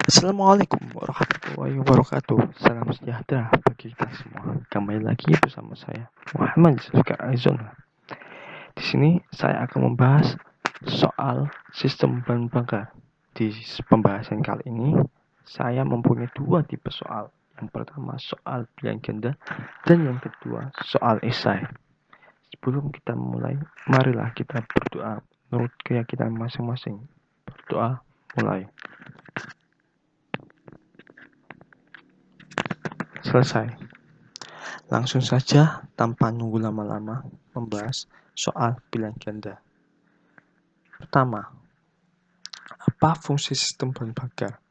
Assalamualaikum warahmatullahi wabarakatuh. Salam sejahtera bagi kita semua. Kembali lagi bersama saya Muhammad Zulfikar Aizon. Di sini saya akan membahas soal sistem bahan bakar. Di pembahasan kali ini saya mempunyai dua tipe soal. Yang pertama soal pilihan ganda dan yang kedua soal esai. Sebelum kita mulai, marilah kita berdoa menurut keyakinan masing-masing. Berdoa mulai. Selesai. Langsung saja tanpa nunggu lama-lama membahas soal pilihan ganda. Pertama, apa fungsi sistem bahan bakar?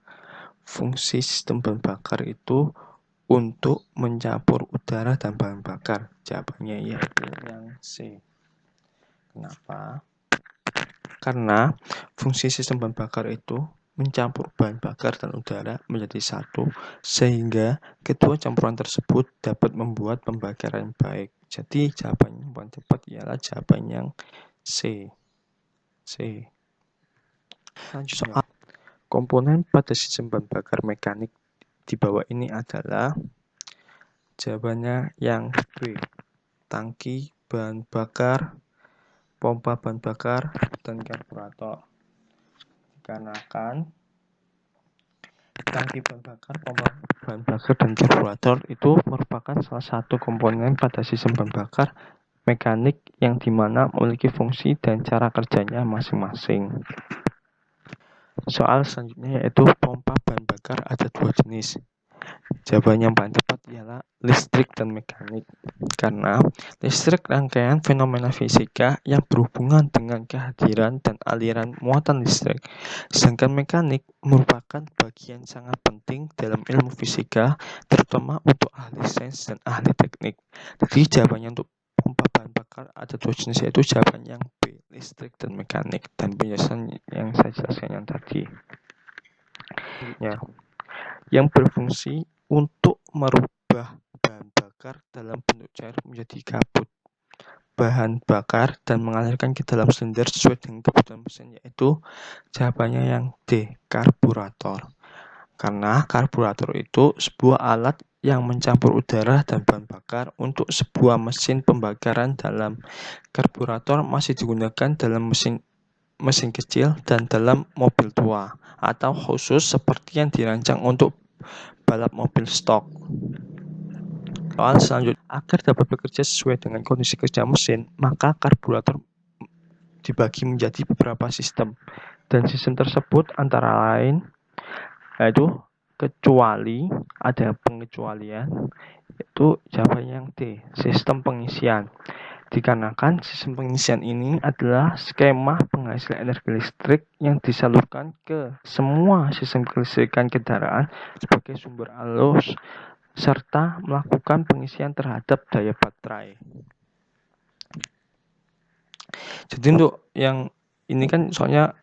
Fungsi sistem bahan bakar itu untuk mencampur udara dan bahan bakar. Jawabannya yaitu yang C. Kenapa? Karena fungsi sistem bahan bakar itu mencampur bahan bakar dan udara menjadi satu, sehingga kedua campuran tersebut dapat membuat pembakaran baik. Jadi jawaban yang paling tepat ialah jawaban yang C. Soal komponen pada sistem bahan bakar mekanik di bawah ini adalah jawabannya yang B. Tangki bahan bakar, pompa bahan bakar, dan karburator. Dikarenakan tangki bahan bakar, pompa bahan bakar, dan karburator itu merupakan salah satu komponen pada sistem bahan bakar mekanik yang dimana memiliki fungsi dan cara kerjanya masing-masing. Soal selanjutnya yaitu pompa bahan bakar ada dua jenis. Jawaban yang paling tepat ialah listrik dan mekanik. Karena listrik rangkaian fenomena fisika yang berhubungan dengan kehadiran dan aliran muatan listrik. Sedangkan mekanik merupakan bagian sangat penting dalam ilmu fisika, terutama untuk ahli sains dan ahli teknik. Jadi jawabannya untuk pompa bahan bakar ada dua jenis, yaitu jawaban yang B, listrik dan mekanik. Dan penjelasan yang saya jelaskan yang tadi. Yang berfungsi untuk merubah bahan bakar dalam bentuk cair menjadi kabut bahan bakar dan mengalirkan ke dalam silinder sesuai dengan kebutuhan mesin, yaitu jawabannya yang D, karburator. Karena karburator itu sebuah alat yang mencampur udara dan bahan bakar untuk sebuah mesin pembakaran. Dalam karburator masih digunakan dalam mesin kecil dan dalam mobil tua, atau khusus seperti yang dirancang untuk balap mobil stok. Soal selanjutnya, agar dapat bekerja sesuai dengan kondisi kerja mesin, maka karburator dibagi menjadi beberapa sistem. Dan sistem tersebut antara lain yaitu kecuali, ada pengecualian, yaitu jawabannya yang D, sistem pengisian. Dikarenakan sistem pengisian ini adalah skema penghasil energi listrik yang disalurkan ke semua sistem kelistrikan kendaraan sebagai sumber arus serta melakukan pengisian terhadap daya baterai. Jadi untuk yang ini kan soalnya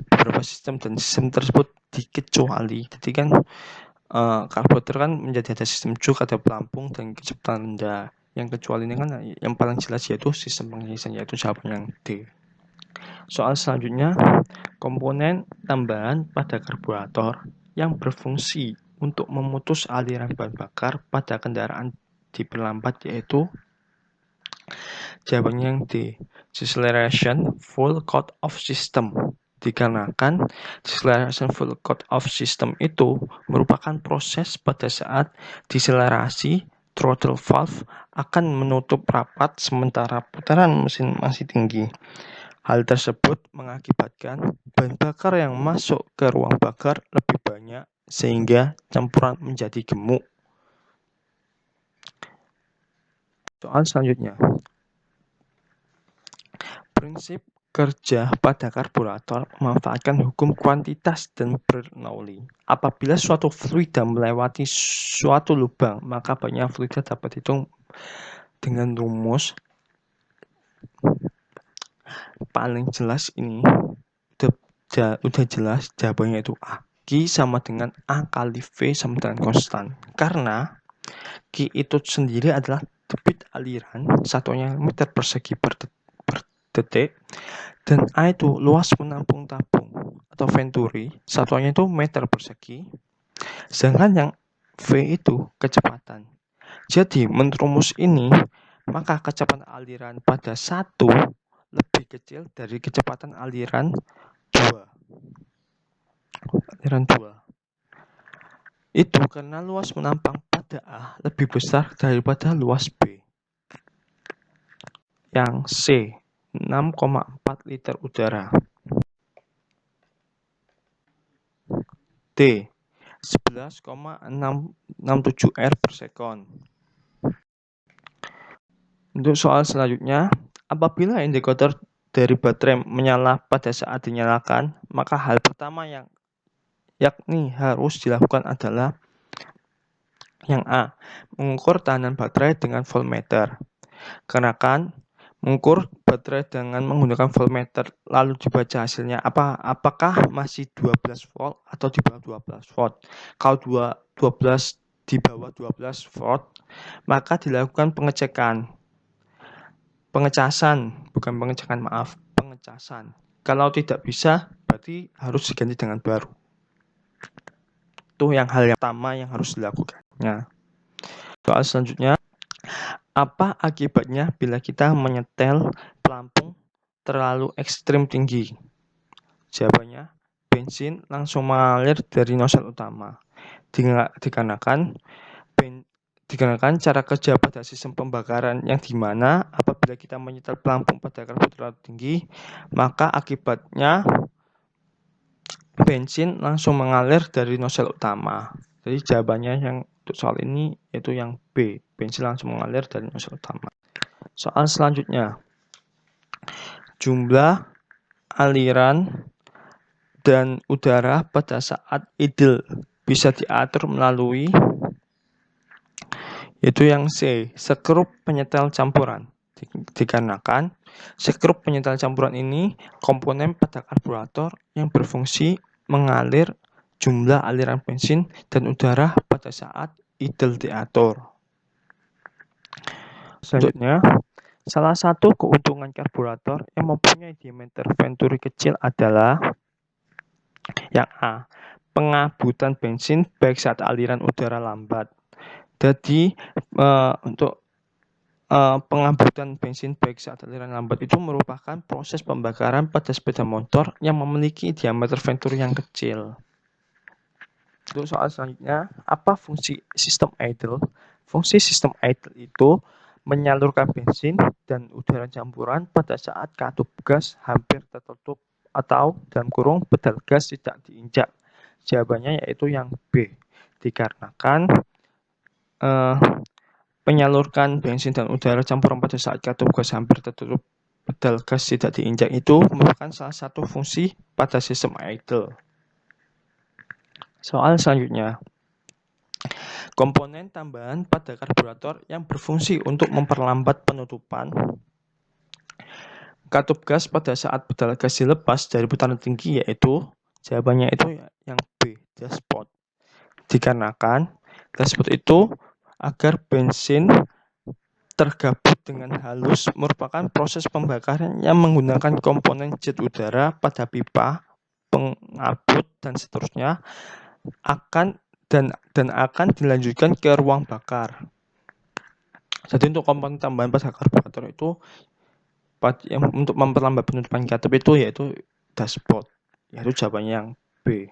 beberapa sistem dan sistem tersebut dikecuali. Jadi kan karburator kan menjadi ada sistem jok, ada pelampung, dan kecepatan rendah. Yang kecuali ini kan yang paling jelas yaitu sistem pengisian, yaitu jawaban yang D. Soal selanjutnya, komponen tambahan pada karburator yang berfungsi untuk memutus aliran bahan bakar pada kendaraan diperlambat, yaitu jawabannya yang D, deceleration full cut off system. Dikarenakan deceleration full cut off system itu merupakan proses pada saat deselerasi throttle valve akan menutup rapat sementara putaran mesin masih tinggi. Hal tersebut mengakibatkan bahan bakar yang masuk ke ruang bakar lebih banyak sehingga campuran menjadi gemuk. Soal selanjutnya, prinsip kerja pada karburator memanfaatkan hukum kuantitas dan Bernoulli. Apabila suatu fluida melewati suatu lubang, maka banyak fluida dapat dihitung dengan rumus paling jelas ini. Udah jelas jawabannya itu A. Q sama dengan A kali V sama dengan konstan. Karena Q itu sendiri adalah debit aliran, satunya meter persegi per detik, dan A itu luas penampung tabung atau venturi, satuannya itu meter persegi. Sedangkan yang V itu kecepatan. Jadi menurut rumus ini, maka kecepatan aliran pada satu lebih kecil dari kecepatan aliran 2. Aliran 2. Itu karena luas menampang pada A lebih besar daripada luas B. Yang C, 6,4 liter udara. D, 11,667 R per sekon. Untuk soal selanjutnya, apabila indikator dari baterai menyala pada saat dinyalakan, maka hal pertama yang yakni harus dilakukan adalah yang A, mengukur tahanan baterai dengan voltmeter. Karena kan mengukur baterai dengan menggunakan voltmeter lalu dibaca hasilnya apakah masih 12 volt atau di bawah 12 volt. Kalau 12 di bawah 12 volt, maka dilakukan pengecasan. Kalau tidak bisa, berarti harus diganti dengan baru. Itu hal yang pertama yang harus dilakukan. Nah, soal selanjutnya, apa akibatnya bila kita menyetel pelampung terlalu ekstrim tinggi? Jawabannya, bensin langsung mengalir dari nozzle utama. Dikarenakan cara kerja pada sistem pembakaran yang dimana apabila kita menyetel pelampung pada kadar terlalu tinggi, maka akibatnya bensin langsung mengalir dari nozzle utama. Jadi jawabannya yang untuk soal ini yaitu yang B, bensin langsung mengalir dari nozzle utama. Soal selanjutnya, jumlah aliran dan udara pada saat idle bisa diatur melalui yaitu yang C, skrup penyetel campuran. Dikarenakan skrup penyetel campuran ini komponen pada karburator yang berfungsi mengalir jumlah aliran bensin dan udara pada saat idle diatur. Selanjutnya, salah satu keuntungan karburator yang mempunyai diameter venturi kecil adalah yang A, pengabutan bensin baik saat aliran udara lambat. Jadi untuk pengabutan bensin baik saat aliran lambat itu merupakan proses pembakaran pada sepeda motor yang memiliki diameter venturi yang kecil. Untuk soal selanjutnya, apa fungsi sistem idle? Fungsi sistem idle itu menyalurkan bensin dan udara campuran pada saat katup gas hampir tertutup atau dalam kurung pedal gas tidak diinjak. Jawabannya yaitu yang B. Dikarenakan menyalurkan bensin dan udara campuran pada saat katup gas hampir tertutup pedal gas tidak diinjak itu merupakan salah satu fungsi pada sistem idle. Soal selanjutnya, komponen tambahan pada karburator yang berfungsi untuk memperlambat penutupan katup gas pada saat pedal gas dilepas dari putaran tinggi yaitu jawabannya itu yang B, dashboard. Dikarenakan dashboard itu agar bensin tergabut dengan halus merupakan proses pembakaran yang menggunakan komponen jet udara pada pipa, pengabut dan seterusnya akan dilanjutkan ke ruang bakar. Jadi untuk komponen tambahan pada karburator itu untuk memperlambat penutupan katup itu yaitu dashboard, yaitu jawabannya yang B.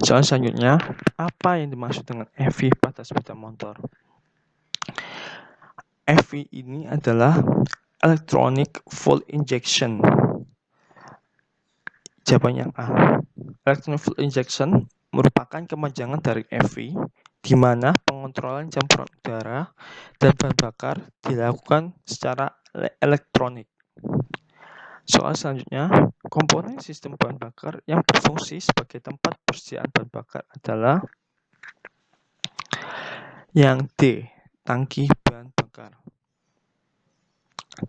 Soal selanjutnya, apa yang dimaksud dengan EV pada sepeda motor? EV ini adalah electronic fuel injection. Jawabannya A. Electronic fuel injection merupakan kemajuan dari EV di mana pengontrolan campuran udara dan bahan bakar dilakukan secara elektronik. Soal selanjutnya, komponen sistem bahan bakar yang berfungsi sebagai tempat persediaan bahan bakar adalah yang D, tangki bahan bakar.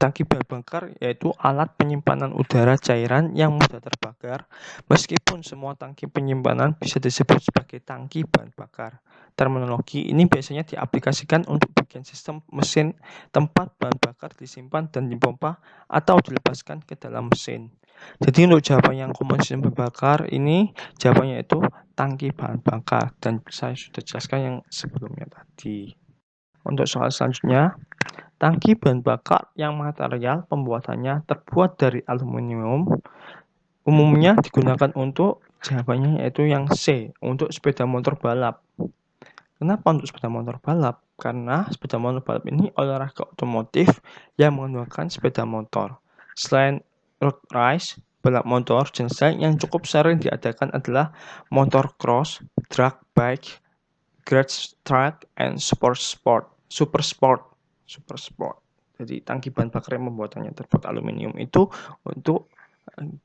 Tangki bahan bakar yaitu alat penyimpanan udara cairan yang mudah terbakar, meskipun semua tangki penyimpanan bisa disebut sebagai tangki bahan bakar. Terminologi ini biasanya diaplikasikan untuk bagian sistem mesin tempat bahan bakar disimpan dan dipompa atau dilepaskan ke dalam mesin. Jadi untuk jawaban yang common sistem bahan bakar ini jawabannya itu tangki bahan bakar, dan saya sudah jelaskan yang sebelumnya tadi. Untuk soal selanjutnya, tangki bahan bakar yang material pembuatannya terbuat dari aluminium umumnya digunakan untuk, jawabannya yaitu yang C, untuk sepeda motor balap. Kenapa untuk sepeda motor balap? Karena sepeda motor balap ini olahraga otomotif yang menggunakan sepeda motor. Selain road race, balap motor, jenis yang cukup sering diadakan adalah motor cross, drag bike, garage track, and super sport. Jadi tangki bahan bakar yang pembuatannya terbuat aluminium itu untuk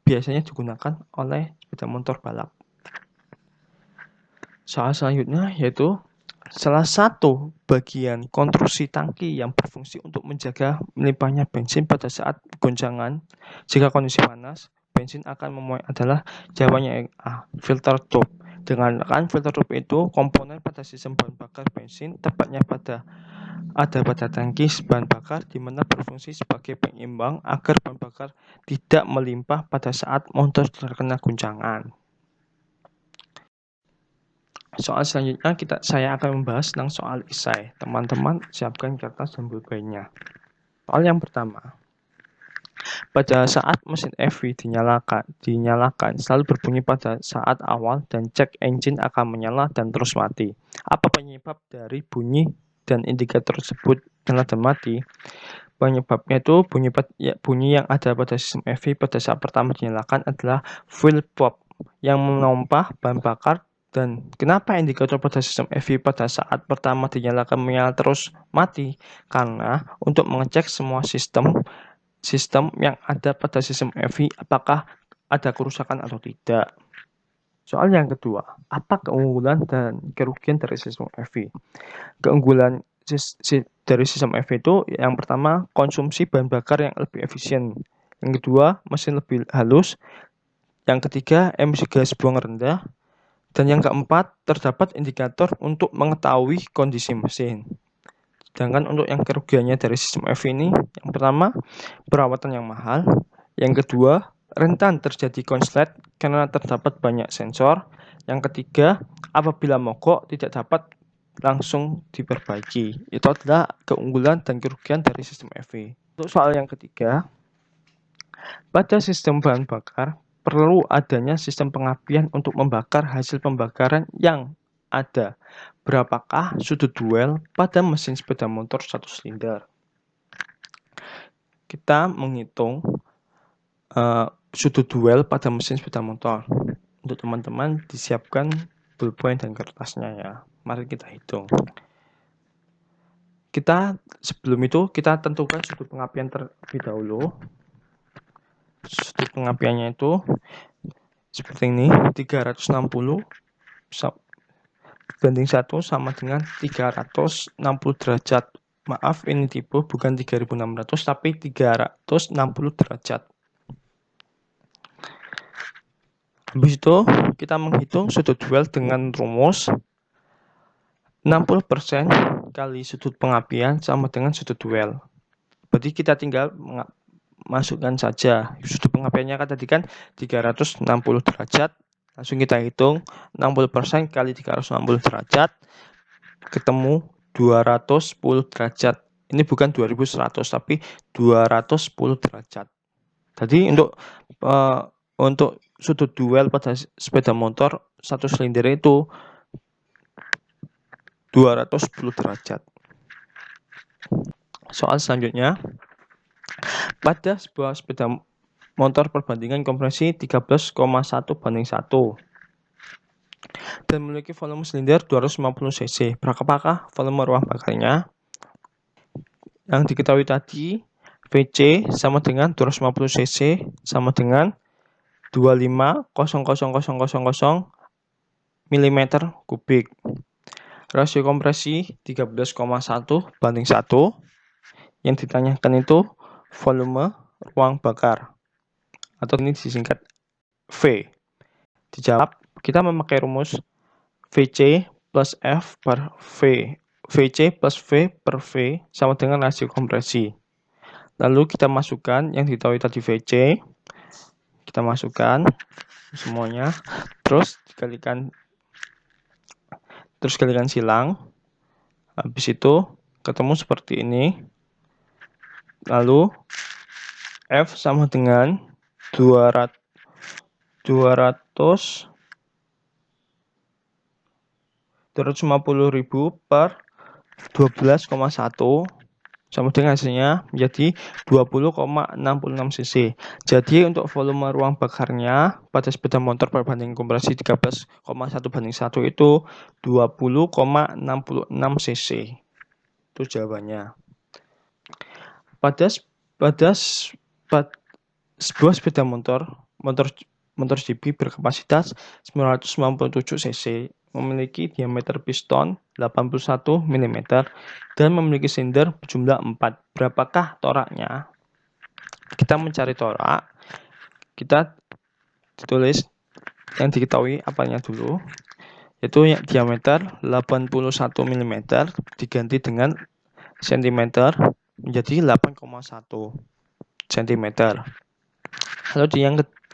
biasanya digunakan oleh sepeda motor balap. Soal selanjutnya yaitu salah satu bagian konstruksi tangki yang berfungsi untuk menjaga melimpahnya bensin pada saat goncangan. Jika kondisi panas, bensin akan memuai adalah, jawabannya A, filter tube. Dengan filter tube itu komponen pada sistem bahan bakar bensin, tepatnya ada pada tangki bahan bakar, di mana berfungsi sebagai penyeimbang agar bahan bakar tidak melimpah pada saat motor terkena guncangan. Soal selanjutnya saya akan membahas tentang soal esai. Teman-teman siapkan kertas dan pulpennya. Soal yang pertama. Pada saat mesin EV dinyalakan selalu berbunyi pada saat awal dan cek engine akan menyala dan terus mati. Apa penyebab dari bunyi dan indikator tersebut nyala dan mati? Penyebabnya itu bunyi yang ada pada sistem EV pada saat pertama dinyalakan adalah fuel pump yang menompa bahan bakar. Dan kenapa indikator pada sistem EV pada saat pertama dinyalakan menyala terus mati? Karena untuk mengecek semua sistem yang ada pada sistem EV apakah ada kerusakan atau tidak. Soal yang kedua, apa keunggulan dan kerugian dari sistem EV? Keunggulan dari sistem EV itu yang pertama, konsumsi bahan bakar yang lebih efisien. Yang kedua, mesin lebih halus. Yang ketiga, emisi gas buang rendah. Dan yang keempat, terdapat indikator untuk mengetahui kondisi mesin. Sedangkan untuk yang kerugiannya dari sistem EV ini, yang pertama, perawatan yang mahal. Yang kedua, rentan terjadi konslet karena terdapat banyak sensor. Yang ketiga, apabila mogok tidak dapat langsung diperbaiki. Itu adalah keunggulan dan kerugian dari sistem EV. Untuk soal yang ketiga, pada sistem bahan bakar, perlu adanya sistem pengapian untuk membakar hasil pembakaran yang ada. Berapakah sudut duel pada mesin sepeda motor 1 silinder? Kita menghitung sudut duel pada mesin sepeda motor. Untuk teman-teman disiapkan pulpen dan kertasnya ya. Mari kita hitung. Sebelum itu kita tentukan sudut pengapian terlebih dahulu. Sudut pengapiannya itu seperti ini, 360 banding 1 sama dengan 360 derajat. Maaf, ini tipe bukan 3600 tapi 360 derajat. Habis itu kita menghitung sudut duel dengan rumus 60% kali sudut pengapian sama dengan sudut duel. Berarti kita tinggal masukkan saja sudut pengapiannya kan tadi kan 360 derajat. Langsung kita hitung 60% kali 360 derajat ketemu 210 derajat. Ini bukan 2100 tapi 210 derajat. Jadi untuk sudut duel pada sepeda motor 1 silinder itu 210 derajat. Soal selanjutnya, pada sebuah sepeda motor perbandingan kompresi 13,1 banding 1 dan memiliki volume silinder 250 cc. Berapakah volume ruang bakarnya? Yang diketahui tadi, VC sama dengan 250 cc sama dengan 25,00000 mm kubik. Rasio kompresi 13,1 banding 1. Yang ditanyakan itu volume ruang bakar, atau ini disingkat V. Dijawab, kita memakai rumus VC plus F per V. VC plus V per V sama dengan rasio kompresi. Lalu kita masukkan yang diketahui tadi VC, kita kita masukkan semuanya, terus kalikan silang. Habis itu ketemu seperti ini. Lalu F sama dengan 250.000 per 12,1 sama dengan hasilnya menjadi 20,66 cc. Jadi untuk volume ruang bakarnya pada sepeda motor berbanding kompresi 13,1:1 itu 20,66 cc. Itu jawabannya. Pada sebuah sepeda motor GP berkapasitas 997 cc, memiliki diameter piston 81 mm dan memiliki silinder berjumlah 4. Berapakah toraknya? Kita mencari torak, kita tulis yang diketahui apanya dulu, yaitu yang diameter 81 mm diganti dengan cm menjadi 8,1 cm. Lalu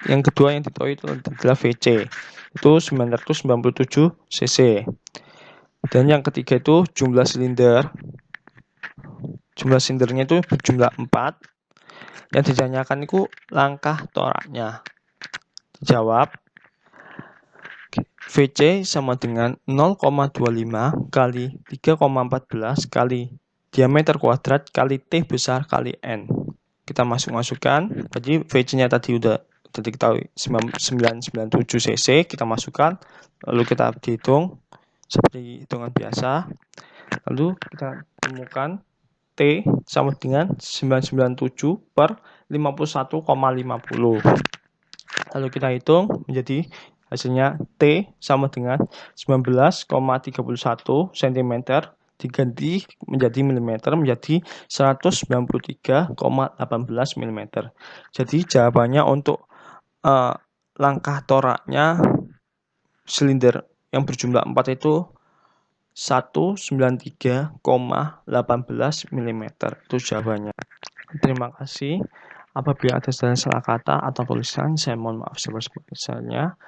yang kedua yang diketahui itu adalah VC, itu 997 cc. Dan yang ketiga itu jumlah silinder. Jumlah silindernya itu berjumlah 4. Yang ditanyakan itu langkah toraknya. Dijawab VC sama dengan 0,25 kali 3,14 kali diameter kuadrat kali T besar kali N. Kita masukkan. Jadi VC-nya tadi udah diketahui 997 cc, kita masukkan, lalu kita dihitung seperti hitungan biasa. Lalu kita temukan T sama dengan 997 per 51,50. Lalu kita hitung menjadi hasilnya T sama dengan 19,31 cm diganti menjadi mm menjadi 193,18 mm. Jadi jawabannya untuk langkah toraknya silinder yang berjumlah 4 itu 193,18 mm. Itu jawabannya. Terima kasih. Apabila ada salah kata atau tulisan, saya mohon maaf sebesar-besarnya.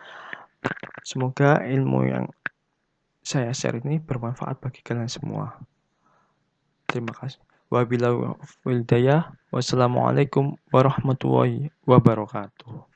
Semoga ilmu yang saya share ini bermanfaat bagi kalian semua. Terima kasih. Wabillahi wal hidayah. Wassalamualaikum warahmatullahi wabarakatuh.